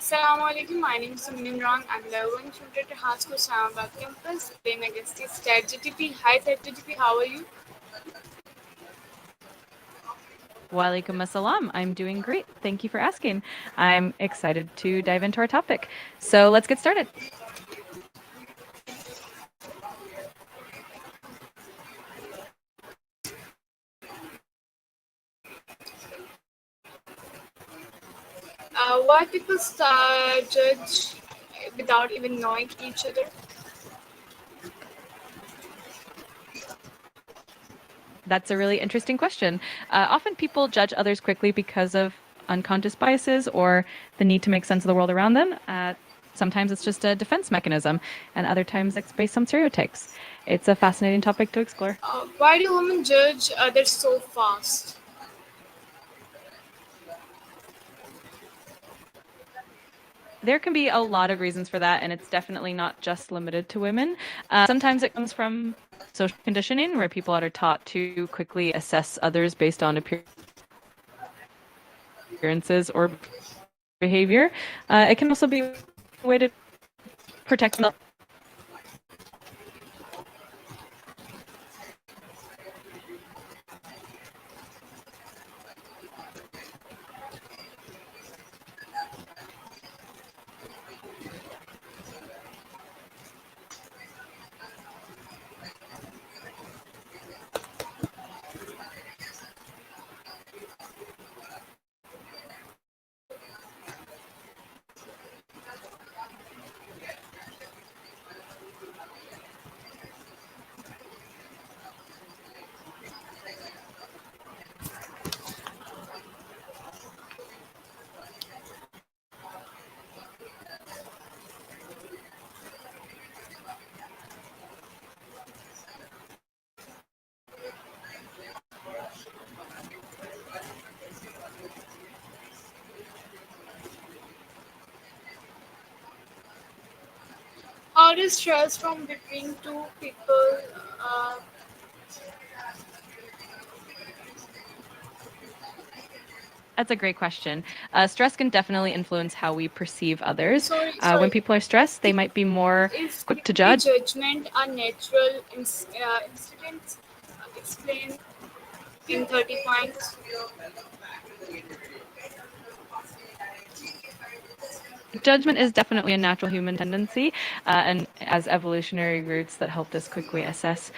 Assalamu alaikum. My name is Imran. I'm learning tutor to high school Islamabad campus. Today my guest is ChatGTP. Hi ChatGTP, how are you? Walaikum assalam. I'm doing great. Thank you for asking. I'm excited to dive into our topic. So let's get started. Why people judge without even knowing each other? That's a really interesting question. Often people judge others quickly because of unconscious biases or the need to make sense of the world around them. Sometimes it's just a defense mechanism, and other times it's based on stereotypes. It's a fascinating topic to explore. Why do women judge others so fast? There can be a lot of reasons for that, and it's definitely not just limited to women. Sometimes it comes from social conditioning, where people are taught to quickly assess others based on appearances or behavior. It can also be a way to protect themselves. How does trust from between two people uh, That's a great question. Stress can definitely influence how we perceive others. sorry, When sorry. people are stressed, they might be more Is quick to the judge. judgment a natural incident? Explain in 30 points. Judgment is definitely a natural human tendency, and as evolutionary roots that helped us quickly assess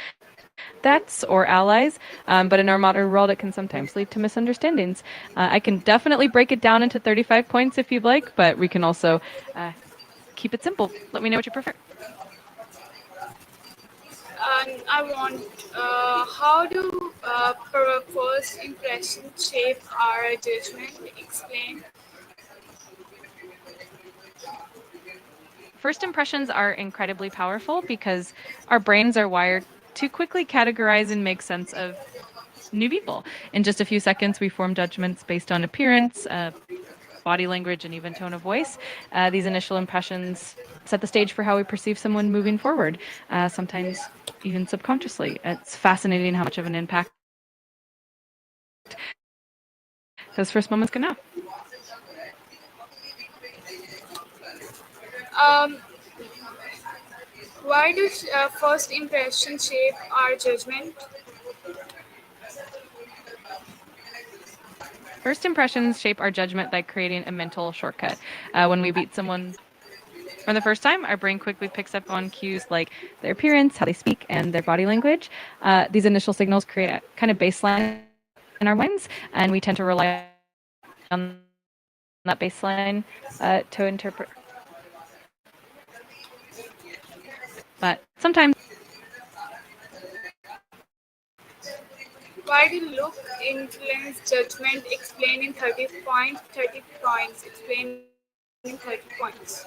threats or allies. But in our modern world, it can sometimes lead to misunderstandings. I can definitely break it down into 35 points if you'd like, but we can also keep it simple. Let me know what you prefer. And I want, how do first impressions shape our judgment? Explain. First impressions are incredibly powerful because our brains are wired to quickly categorize and make sense of new people. In just a few seconds, we form judgments based on appearance, body language, and even tone of voice. These initial impressions set the stage for how we perceive someone moving forward, sometimes even subconsciously. It's fascinating how much of an impact those first moments can have. Um, why do first impressions shape our judgment? First impressions shape our judgment by creating a mental shortcut. When we meet someone for the first time, our brain quickly picks up on cues like their appearance, how they speak, and their body language. These initial signals create a kind of baseline in our minds, and we tend to rely on that baseline to interpret. But sometimes Why do look influence judgment? Explain in 30 points. 30 points. Explain in 30 points.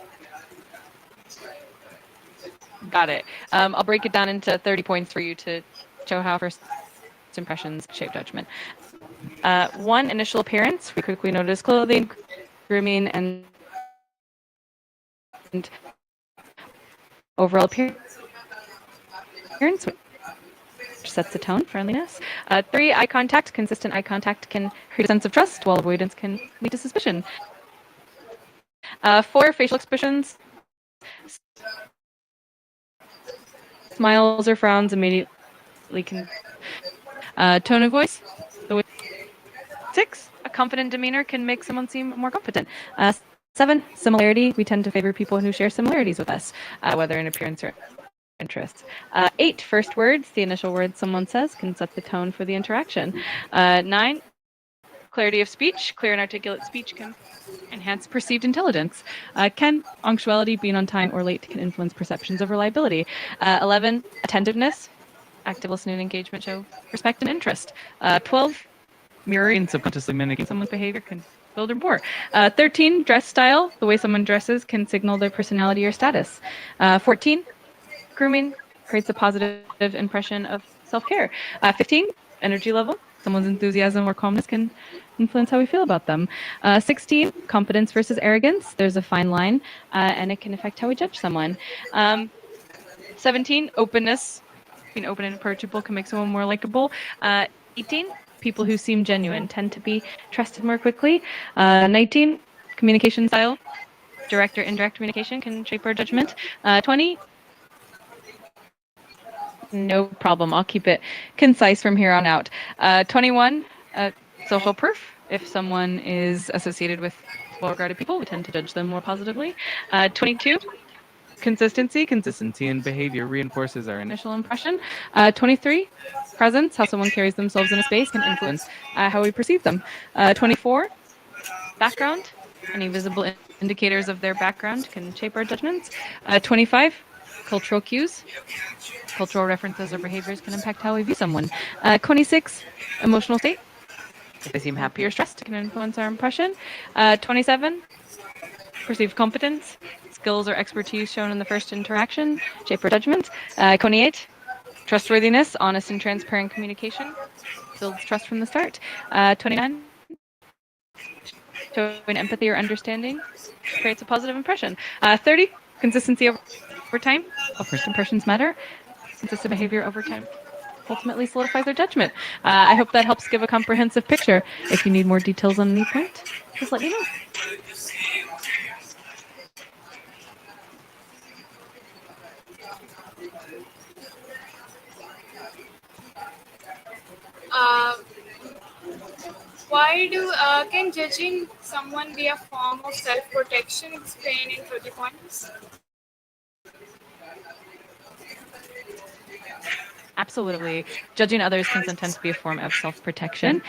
got it. I'll break it down into 30 points for you to show how first impressions shape judgment. One, initial appearance. We quickly notice clothing, grooming, and overall appearance, which sets the tone, friendliness. Three, eye contact. Consistent eye contact can create a sense of trust, while avoidance can lead to suspicion. 4, facial expressions. Smiles or frowns immediately can. Tone of voice. The way 6, a confident demeanor can make someone seem more confident. 7, similarity. We tend to favor people who share similarities with us, whether in appearance or interests. 8, first words. The initial words someone says can set the tone for the interaction. 9, clarity of speech. Clear and articulate speech can enhance perceived intelligence. 10, punctuality. Being on time or late can influence perceptions of reliability. 11, attentiveness. Active listening and engagement show respect and interest. 12, mirroring, subconsciously mimicking someone's behavior can build rapport. 13, dress style. The way someone dresses can signal their personality or status. 14, grooming creates a positive impression of self-care. 15, energy level. Someone's enthusiasm or calmness can influence how we feel about them. 16, confidence versus arrogance. There's a fine line, and it can affect how we judge someone. 17, openness. Being open and approachable can make someone more likable. 18, people who seem genuine tend to be trusted more quickly. 19, communication style. Direct or indirect communication can shape our judgment. 20, no problem. I'll keep it concise from here on out. 21, social proof. If someone is associated with well-regarded people, we tend to judge them more positively. 22, consistency. Consistency in behavior reinforces our initial impression. 23, presence. How someone carries themselves in a space can influence how we perceive them. 24, background. Any visible indicators of their background can shape our judgments. 25, cultural cues. Cultural references or behaviors can impact how we view someone. 26, emotional state. If they seem happy or stressed, it can influence our impression. 27, perceived competence. Skills or expertise shown in the first interaction shape our judgment. 28, trustworthiness. Honest and transparent communication builds trust from the start. 29, showing empathy or understanding creates a positive impression. 30, consistency over time. While first impressions matter, consistent behavior over time ultimately solidifies our judgment. I hope that helps give a comprehensive picture. If you need more details on any point, just let me know. Uh, why do can judging someone be a form of self-protection? Explain in 30 points. Absolutely. Judging others can sometimes be a form of self protection.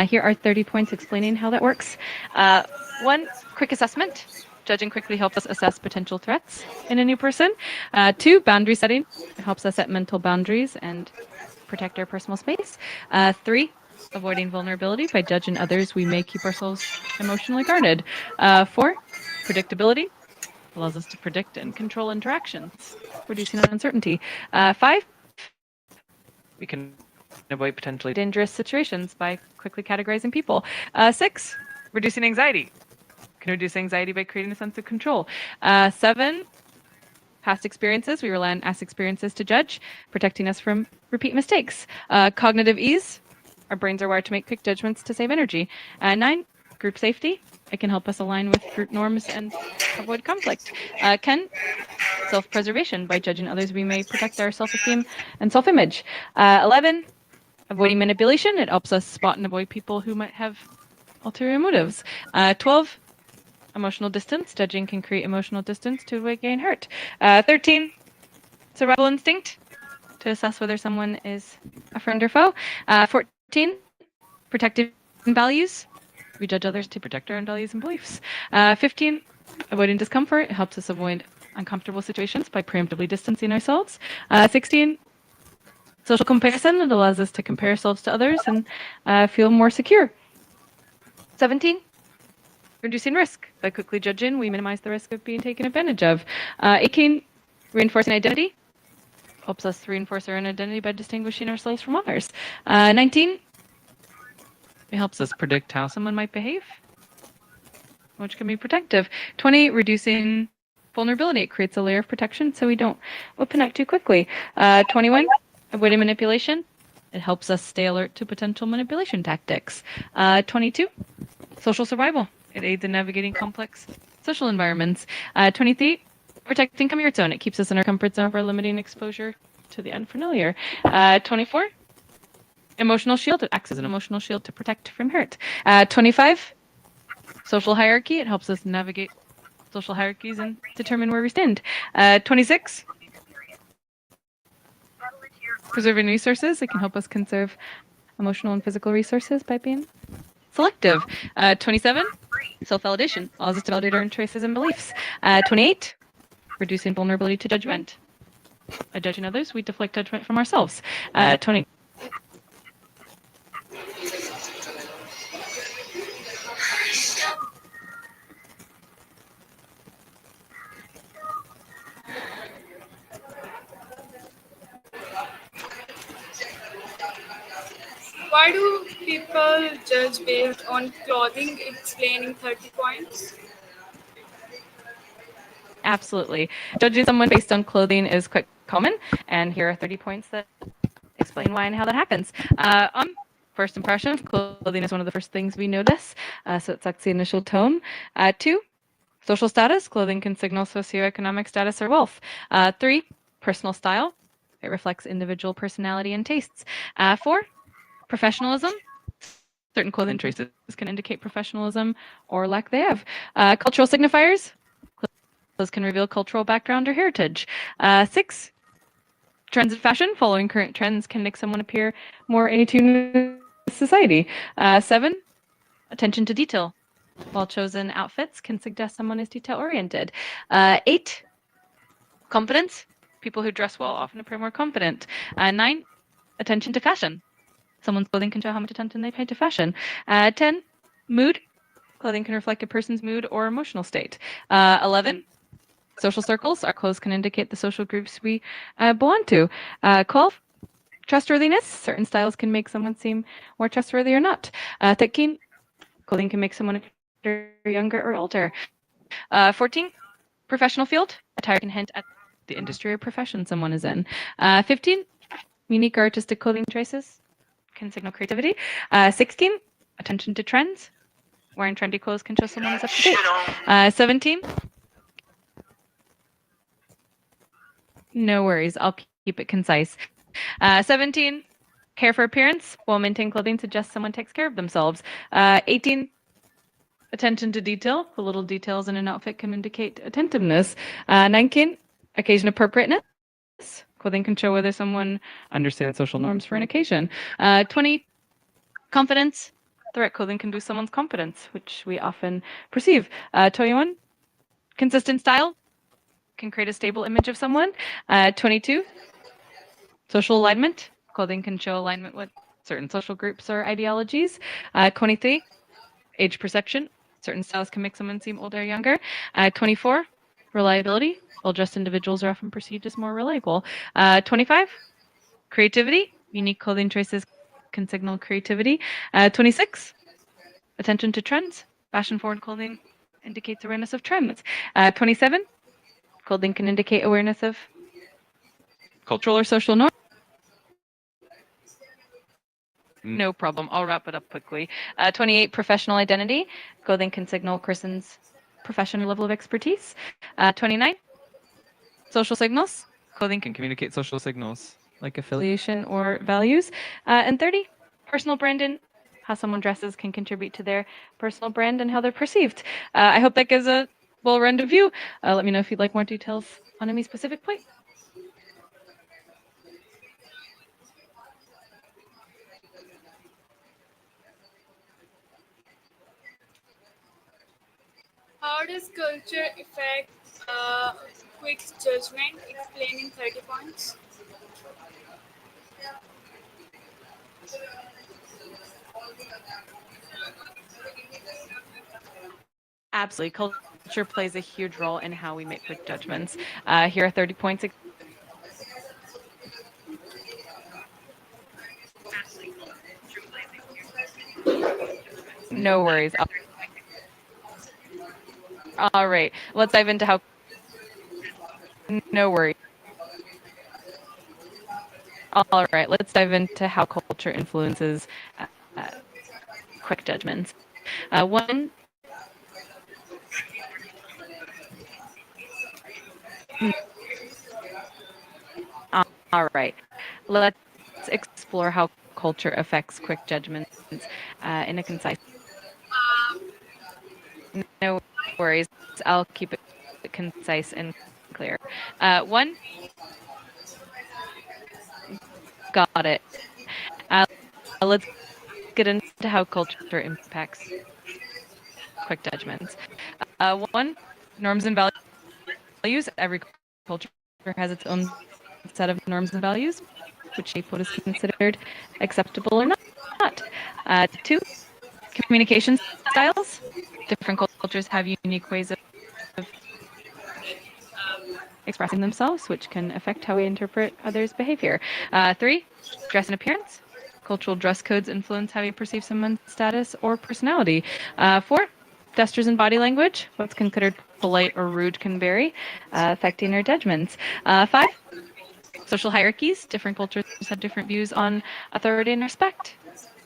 Here are 30 points explaining how that works. 1, quick assessment. Judging quickly helps us assess potential threats in a new person. 2, boundary setting. It helps us set mental boundaries and protect our personal space. 3, avoiding vulnerability. By judging others, we may keep ourselves emotionally guarded. 4, predictability. Allows us to predict and control interactions, reducing uncertainty. 5, we can avoid potentially dangerous situations by quickly categorizing people. 6, reducing anxiety. Can reduce anxiety by creating a sense of control. 7, past experiences. We rely on past experiences to judge, protecting us from repeat mistakes. Cognitive ease. Our brains are wired to make quick judgments to save energy. 9, group safety. It can help us align with group norms and avoid conflict. 10, self-preservation. By judging others, we may protect our self-esteem and self-image. 11, avoiding manipulation. It helps us spot and avoid people who might have ulterior motives. 12, emotional distance. Judging can create emotional distance to avoid getting hurt. 13, survival instinct. To assess whether someone is a friend or foe. 14, protective values. We judge others to protect our own values and beliefs. 15, avoiding discomfort. It helps us avoid uncomfortable situations by preemptively distancing ourselves. 16, social comparison. It allows us to compare ourselves to others and feel more secure. 17, reducing risk. By quickly judging, we minimize the risk of being taken advantage of. 18, reinforcing identity. Helps us reinforce our own identity by distinguishing ourselves from others. 19, it helps us predict how someone might behave, which can be protective. 20, reducing vulnerability. It creates a layer of protection so we don't open up too quickly. 21, avoiding manipulation. It helps us stay alert to potential manipulation tactics. 22, social survival. It aids in navigating complex social environments. 23, protecting comfort zone. It keeps us in our comfort zone by limiting exposure to the unfamiliar. 24, emotional shield. It acts as an emotional shield to protect from hurt. 25, social hierarchy. It helps us navigate social hierarchies and determine where we stand. 26, preserving resources. It can help us conserve emotional and physical resources by being selective. 27, self-validation. Allows us to validate our own choices and beliefs. 28, reducing vulnerability to judgment. By judging others, we deflect judgment from ourselves. 20. Why do people judge based on clothing? Explaining 30 points. Absolutely. Judging someone based on clothing is quite common, and here are 30 points that explain why and how that happens. First impression, clothing is one of the first things we notice, so it sets the initial tone. 2, social status, clothing can signal socioeconomic status or wealth. 3, personal style, it reflects individual personality and tastes. 4, professionalism, certain clothing choices can indicate professionalism or lack thereof. Cultural signifiers, clothes can reveal cultural background or heritage. 6, trends in fashion, following current trends can make someone appear more in tune with society. 7, attention to detail. Well chosen outfits can suggest someone is detail oriented. 8, confidence. People who dress well often appear more confident. 9, attention to fashion. Someone's clothing can show how much attention they pay to fashion. 10, mood. Clothing can reflect a person's mood or emotional state. 11, social circles. Our clothes can indicate the social groups we belong to. 12, trustworthiness. Certain styles can make someone seem more trustworthy or not. 13, clothing can make someone appear younger or older. 14, professional field. Attire can hint at the industry or profession someone is in. 15, unique or artistic clothing choices can signal creativity. 16, attention to trends. Wearing trendy clothes can show someone is up to date. 17, no worries, I'll keep it concise. 17, care for appearance. Well-maintained clothing suggests someone takes care of themselves. 18, attention to detail. The little details in an outfit can indicate attentiveness. 19, occasion appropriateness. Clothing can show whether someone understands social norms for an occasion. 20, confidence. The right clothing can boost someone's confidence, which we often perceive. 21, consistent style can create a stable image of someone. 22, social alignment. Clothing can show alignment with certain social groups or ideologies. 23, age perception. Certain styles can make someone seem older or younger. 24, reliability. Well-dressed individuals are often perceived as more reliable. 25, creativity. Unique clothing choices can signal creativity. 26, attention to trends. Fashion-forward clothing indicates awareness of trends. 27, clothing can indicate awareness of cultural or social norms. No problem. I'll wrap it up quickly. 28, professional identity. Clothing can signal a person's professional level of expertise. 29, social signals. Clothing can communicate social signals like affiliation or values. And 30, personal branding. How someone dresses can contribute to their personal brand and how they're perceived. I hope that gives a well-rounded view. Let me know if you'd like more details on any specific point. How does culture affect quick judgment? Explaining 30 points. Absolutely. Culture plays a huge role in how we make quick judgments. Here are 30 points. No worries. All right. Let's dive into how. No worries. All right. Let's dive into how culture influences uh, quick judgments. One, All right. Let's explore how culture affects quick judgments in a concise. No worries. I'll keep it concise and clear. One, got it. Let's get into how culture impacts quick judgments. One, norms and values. Every culture has its own set of norms and values, which shape what is considered acceptable or not. Two, communication styles. Different cultures have unique ways of expressing themselves, which can affect how we interpret others' behavior. Three, dress and appearance. Cultural dress codes influence how we perceive someone's status or personality. Four, gestures and body language. What's considered polite or rude can vary, affecting our judgments. Five, social hierarchies. Different cultures have different views on authority and respect,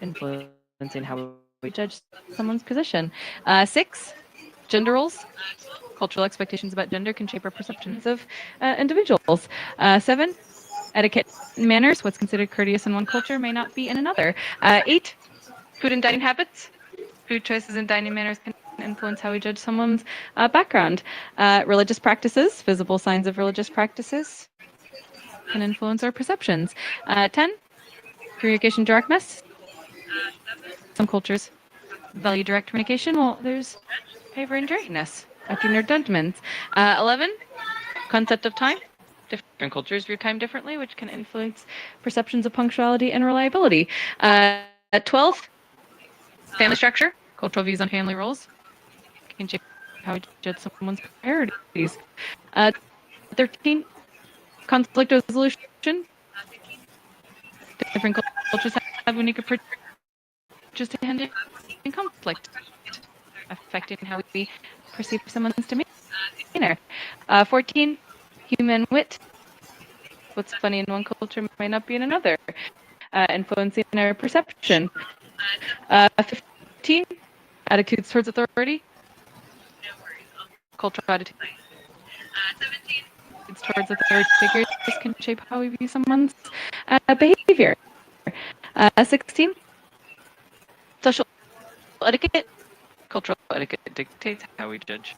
influencing how we judge someone's position. Six, gender roles. Cultural expectations about gender can shape our perceptions of individuals. Seven, etiquette and manners. What's considered courteous in one culture may not be in another. Eight, food and dining habits. Food choices and dining manners can influence how we judge someone's background. Religious practices, visible signs of religious practices can influence our perceptions. 10, communication directness. Some cultures value direct communication, while there's favor in directness, affecting their judgments. 11, concept of time. Different cultures view time differently, which can influence perceptions of punctuality and reliability. 12, family structure. Cultural views on family roles can shape how we judge someone's priorities. 13, conflict resolution. Different cultures have unique approaches to handling conflict, affecting how we perceive someone's demeanor. 14, human wit. What's funny in one culture might not be in another, influencing our perception. 15, attitudes towards authority. Cultural attitudes towards authority figures can shape how we view someone's behavior. 16, social etiquette. Cultural etiquette dictates how we judge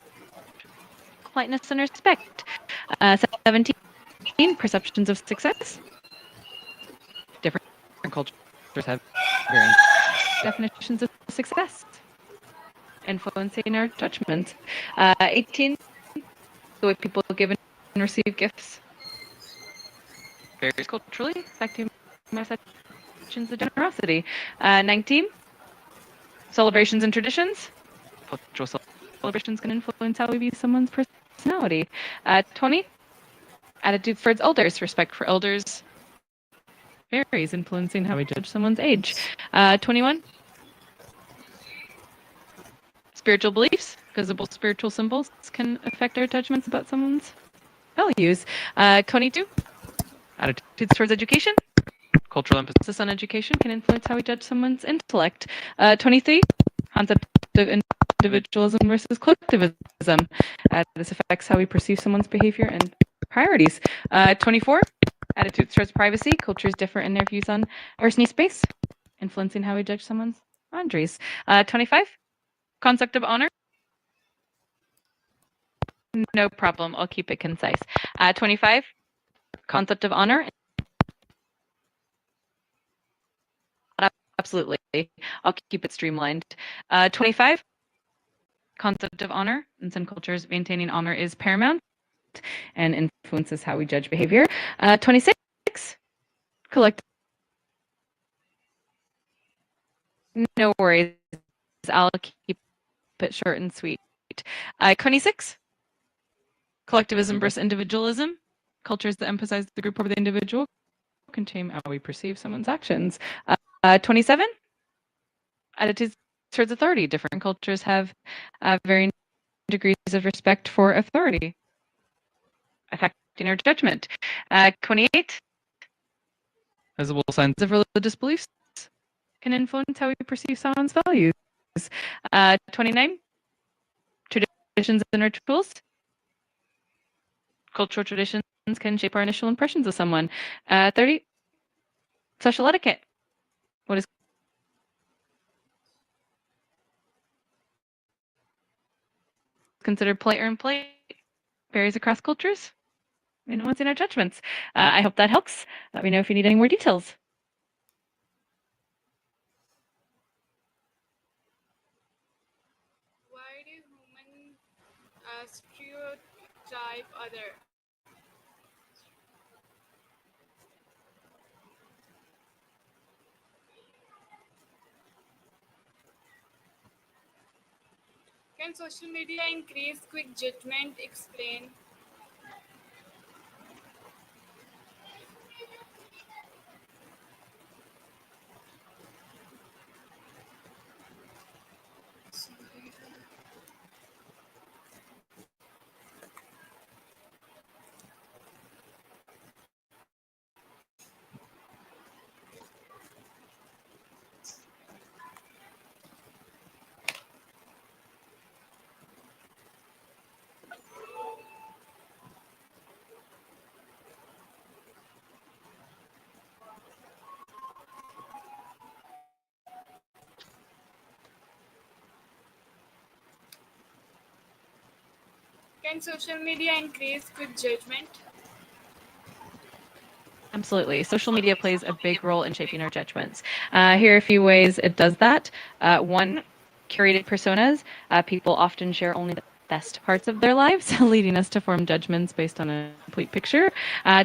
politeness and respect. 17, perceptions of success. Different cultures have varying definitions of success, influencing our judgment. 18, the way people give and receive gifts varies culturally, affecting my perceptions of generosity. 19, celebrations and traditions. Cultural celebrations can influence how we view someone's personality. 20, attitudes towards elders. Respect for elders varies, influencing how we judge someone's age. 21, spiritual beliefs. Visible spiritual symbols can affect our judgments about someone's values. 22, attitudes towards education. Cultural emphasis on education can influence how we judge someone's intellect. 23, concept of individualism versus collectivism. This affects how we perceive someone's behavior and priorities. 24, attitudes towards privacy. Cultures differ in their views on personal space, influencing how we judge someone's boundaries. 25, concept of honor. No problem. I'll keep it concise. 25, concept of honor. Absolutely. I'll keep it streamlined. 25, concept of honor. In some cultures, maintaining honor is paramount and influences how we judge behavior. 26, collective. No worries. I'll keep it short and sweet. 26, collectivism versus individualism. Cultures that emphasize the group over the individual can change how we perceive someone's actions. 27, attitudes towards authority. Different cultures have varying degrees of respect for authority, affecting our judgment. 28, visible signs of religious beliefs can influence how we perceive someone's values. 29, traditions and rituals. Cultural traditions can shape our initial impressions of someone. 30, social etiquette. What is considered polite or unpolite? Varies across cultures. Influencing our judgments. I hope that helps. Let me know if you need any more details. Why do humans stereotype other? Can social media increase quick judgment? Explain. Can social media increase quick judgment? Absolutely. Social media plays a big role in shaping our judgments. Here are a few ways it does that. One, curated personas. People often share only the best parts of their lives, leading us to form judgments based on a complete picture.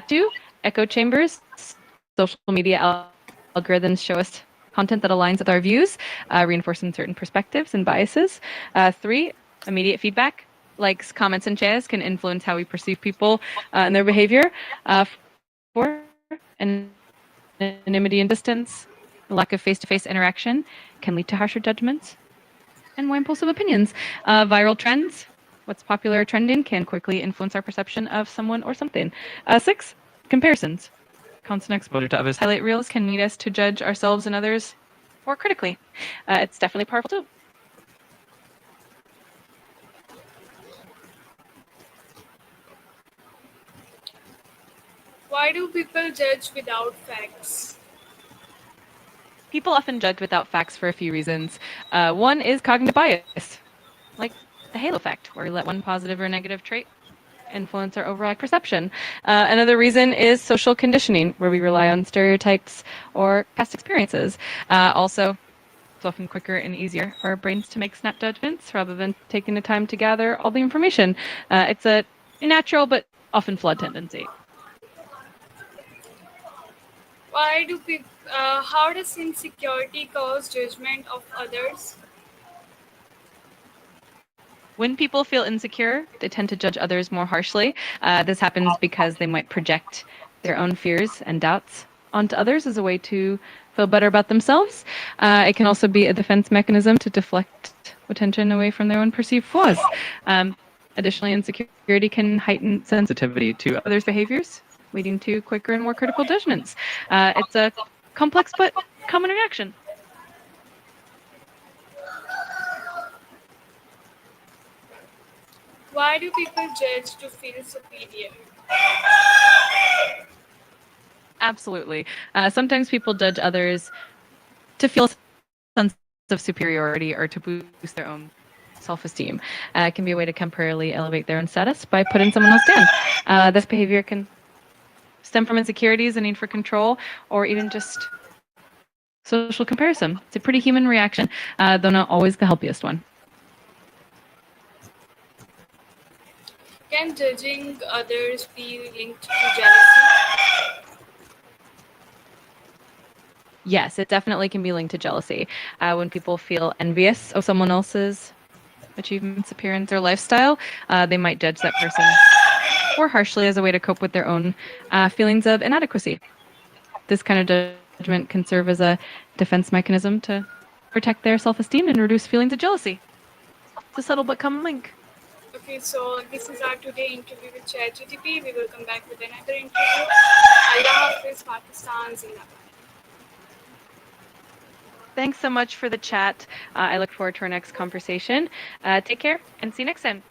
Two, echo chambers. Social media algorithms show us content that aligns with our views, reinforcing certain perspectives and biases. Three, immediate feedback. Likes, comments, and shares can influence how we perceive people and their behavior. Four, anonymity and distance. The lack of face to face interaction can lead to harsher judgments. And more impulsive opinions. Viral trends. What's popular or trending can quickly influence our perception of someone or something. Six, comparisons. Constant exposure to others' highlight reels can lead us to judge ourselves and others more critically. It's definitely powerful too. Why do people judge without facts? People often judge without facts for a few reasons. One is cognitive bias, like the halo effect, where we let one positive or negative trait influence our overall perception. Another reason is social conditioning, where we rely on stereotypes or past experiences. Also, it's often quicker and easier for our brains to make snap judgments rather than taking the time to gather all the information. It's a natural but often flawed tendency. Why do people? How does insecurity cause judgment of others? When people feel insecure, they tend to judge others more harshly. This happens because they might project their own fears and doubts onto others as a way to feel better about themselves. It can also be a defense mechanism to deflect attention away from their own perceived flaws. Additionally, insecurity can heighten sensitivity to others' behaviors, leading to quicker and more critical judgments. It's a complex but common reaction. Why do people judge to feel superior? Absolutely. Sometimes people judge others to feel a sense of superiority or to boost their own self-esteem. It can be a way to temporarily elevate their own status by putting someone else down. This behavior can stem from insecurities, a need for control, or even just social comparison. It's a pretty human reaction, though not always the healthiest one. Can judging others be linked to jealousy? Yes, it definitely can be linked to jealousy. When people feel envious of someone else's achievements, appearance, or lifestyle, they might judge that person more harshly as a way to cope with their own feelings of inadequacy. This kind of judgment can serve as a defense mechanism to protect their self esteem and reduce feelings of jealousy. It's a subtle but common link. Okay, so this is our today interview with ChatGTP. We will come back with another interview. Allah Hafiz, Pakistan, Zindabad. Thanks so much for the chat. I look forward to our next conversation. Take care and see you next time.